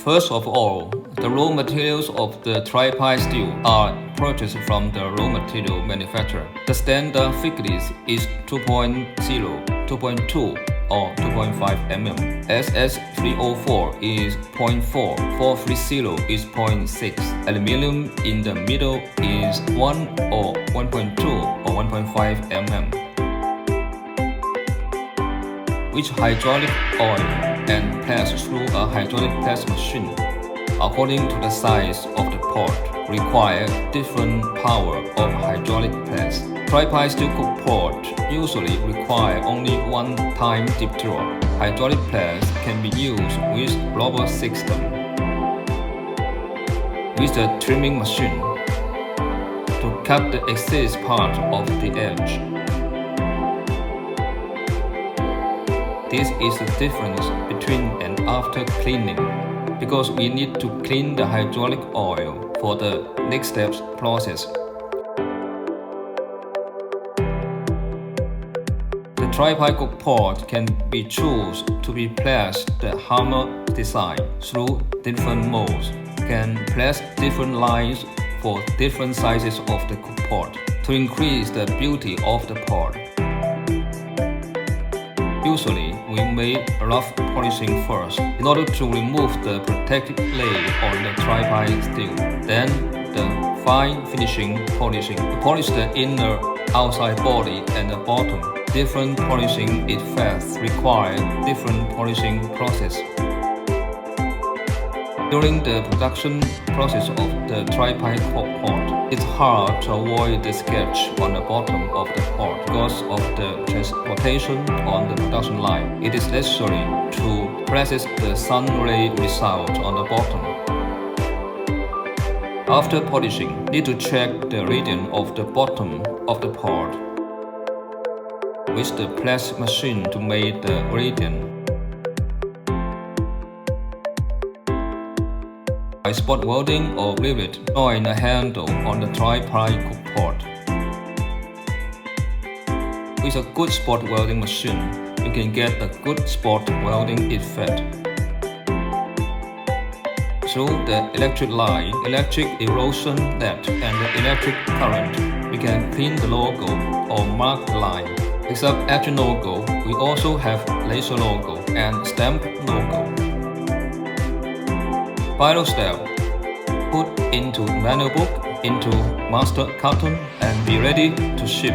First of all, the raw materials of the Tri-ply steel are purchased from the raw material manufacturer. The standard thickness is 2.0, 2.2 or 2.5 mm. SS304 is 0.4, 430 is 0.6. Aluminium in the middle is 1 or 1.2 or 1.5 mm. Which hydraulic oil and press through a hydraulic press machine, according to the size of the pot, require different power of hydraulic press. Tri-ply steel cook pot usually require only one time dip draw. Hydraulic press can be used with rubber system, with a trimming machine, to cut the excess part of the edge. This is the difference between and after cleaning, because we need to clean the hydraulic oil for the next steps process. The Tri-ply cook pot can be chosen to be placed the hammer design through different molds, can place different lines for different sizes of the cook pot to increase the beauty of the pot. Usually, we make rough polishing first in order to remove the protective layer on the Tri-ply steel. Then, the fine finishing polishing to polish the inner, outside body and the bottom. Different polishing effects require different polishing process. During the production process of the Tri-ply pot, it's hard to avoid the sketch on the bottom of the pot because of the transportation on the production line. It is necessary to process the sun ray result on the bottom. After polishing, need to check the radius of the bottom of the pot with the press machine to make the radius. By spot welding or rivet, join a handle on the Tri-ply cook pot. With a good spot welding machine, you can get a good spot welding effect. Through the electric line, electric erosion net, and the electric current, we can clean the logo or mark the line. Except etching logo, we also have laser logo and stamp logo. Final step: put into manual book, into master carton, and be ready to ship.